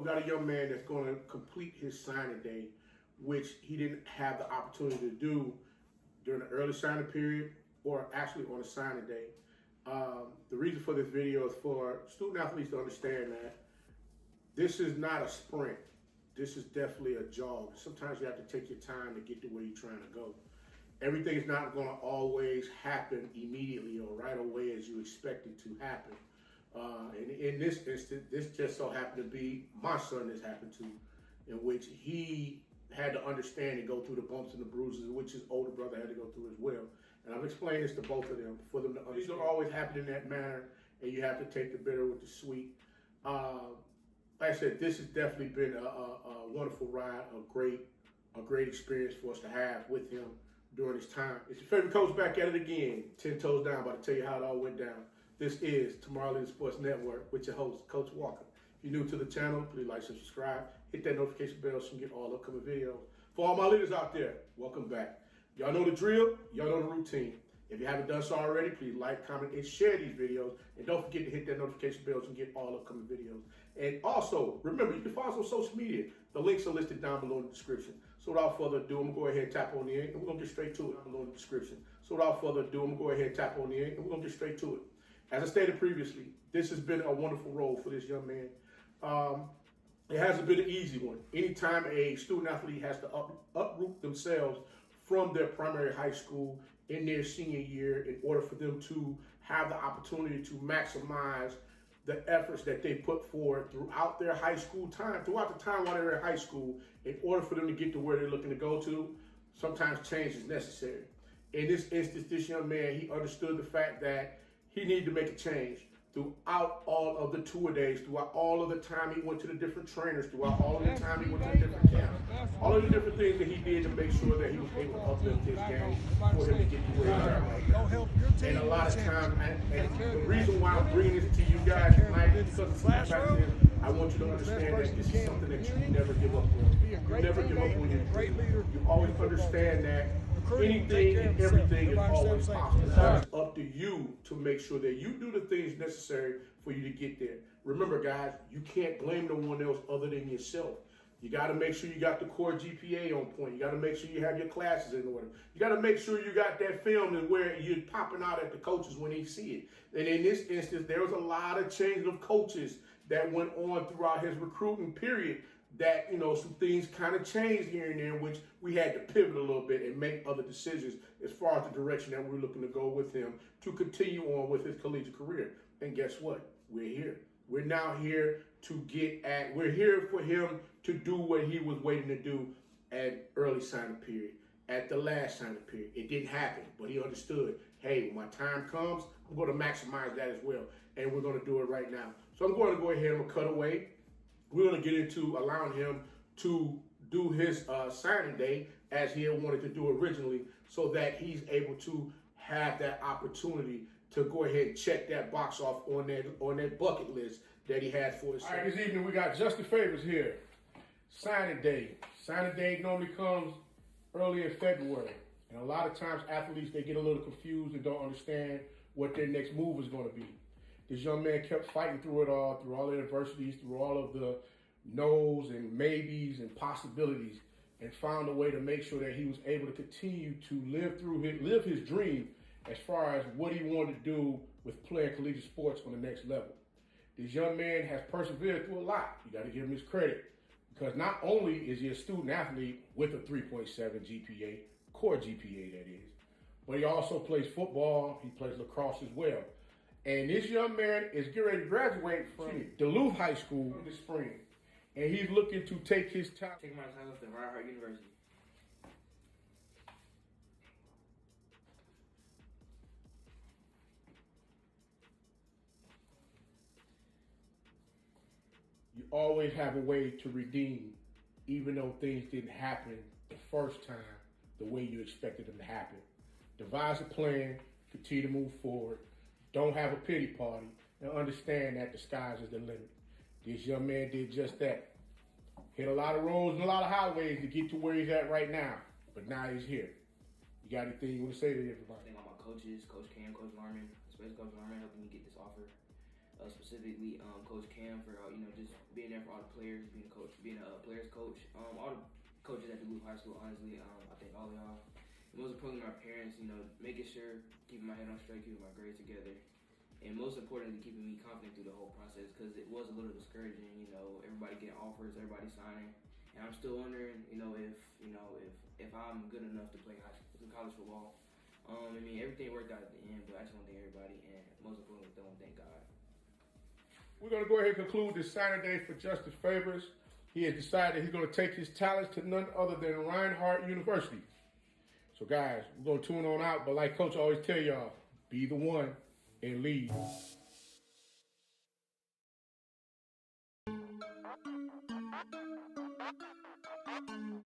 got a young man that's going to complete his signing day, which he didn't have the opportunity to do during the early signing period or actually on the signing day. The reason for this video is for student athletes to understand that this is not a sprint. This is definitely a jog. Sometimes you have to take your time to get to where you're trying to go. Everything is not going to always happen immediately or right away as you expect it to happen. And in this instance, this just so happened to be my son this happened to, in which he had to understand and go through the bumps and the bruises, which his older brother had to go through as well. And I've explained this to both of them for them to understand. These don't always happen in that manner, and you have to take the bitter with the sweet. Like I said, this has definitely been a wonderful ride, a great experience for us to have with him during this time. It's your favorite coach back at it again, 10 toes down, about to tell you how it all went down. This is Tomorrowland Sports Network with your host, Coach Walker. If you're new to the channel, please like and subscribe. Hit that notification bell so you can get all upcoming videos. For all my leaders out there, welcome back. Y'all know the drill, y'all know the routine. If you haven't done so already, please like, comment, and share these videos. And don't forget to hit that notification bell so you can get all upcoming videos. And also, remember, you can follow us on social media. The links are listed down below in the description. So without further ado, I'm going to go ahead and tap on the end, and we're going to get straight to it down below in the description. So without further ado, I'm going to go ahead and tap on the end, and we're going to get straight to it. As I stated previously, this has been a wonderful role for this young man. It hasn't been an easy one. Anytime a student athlete has to uproot themselves from their primary high school in their senior year in order for them to have the opportunity to maximize the efforts that they put forward throughout their high school time, throughout the time while they're in high school, in order for them to get to where they're looking to go to, sometimes change is necessary. In this instance, this young man, he understood the fact that he needed to make a change throughout all of the tour days, throughout all of the time he went to the different trainers, throughout all of the time he went to the different camps, all of the different things that he did to make sure that he was able to uplift his game for him to get to where he's at right now. And a lot of times, and the reason why I'm bringing this to you guys tonight is because the fact is, I want you to understand that this is something that you never give up on. You never give up on your dream. You always understand that anything and everything is always possible. It's up to you to make sure that you do the things necessary for you to get there. Remember, guys, you can't blame no one else other than yourself. You got to make sure you got the core GPA on point. You got to make sure you have your classes in order. You got to make sure you got that film and where you're popping out at the coaches when they see it. And in this instance, there was a lot of change of coaches that went on throughout his recruiting period that, you know, some things kind of changed here and there, in which we had to pivot a little bit and make other decisions as far as the direction that we're looking to go with him to continue on with his collegiate career. And guess what? We're here. We're now here to we're here for him to do what he was waiting to do at early signing period, at the last signing period. It didn't happen, but he understood, hey, when my time comes, I'm going to maximize that as well. And we're going to do it right now. So I'm going to go ahead and cut away. We're going to get into allowing him to do his signing day as he had wanted to do originally, so that he's able to have that opportunity to go ahead and check that box off on that bucket list that he had for himself. All right, this evening we got Justin Favors here. Signing day. Signing day normally comes early in February. And a lot of times athletes, they get a little confused and don't understand what their next move is going to be. This young man kept fighting through it all, through all the adversities, through all of the no's and maybes and possibilities, and found a way to make sure that he was able to continue to live his dream as far as what he wanted to do with playing collegiate sports on the next level. This young man has persevered through a lot. You got to give him his credit, because not only is he a student athlete with a 3.7 GPA, core GPA that is, but he also plays football. He plays lacrosse as well. And this young man is getting ready to graduate from Duluth High School in the spring. And he's looking to take his time. Take my time with the Reinhardt University. You always have a way to redeem, even though things didn't happen the first time the way you expected them to happen. Devise a plan, continue to move forward. Don't have a pity party, and understand that the sky's is the limit. This young man did just that. Hit a lot of roads and a lot of highways to get to where he's at right now, but now he's here. You got anything you want to say to everybody? I think all my coaches, Coach Cam, Coach Norman, especially Coach Norman, helping me get this offer. specifically Coach Cam for just being there for all the players, being a coach, being a players coach, all the coaches at Duluth High School. Honestly, I thank all of y'all. And most importantly, my parents. Making sure, keeping my head on straight, keeping my grades together, and most importantly, keeping me confident through the whole process because it was a little discouraging. Everybody getting offers, everybody signing, and I'm still wondering, if I'm good enough to play college football. Everything worked out at the end, but I just want to thank everybody, and most importantly, I want to thank God. We're going to go ahead and conclude this signing day for Justice Favors. He has decided he's going to take his talents to none other than Reinhardt University. So, guys, we're going to tune on out. But like Coach always tell y'all, be the one and lead.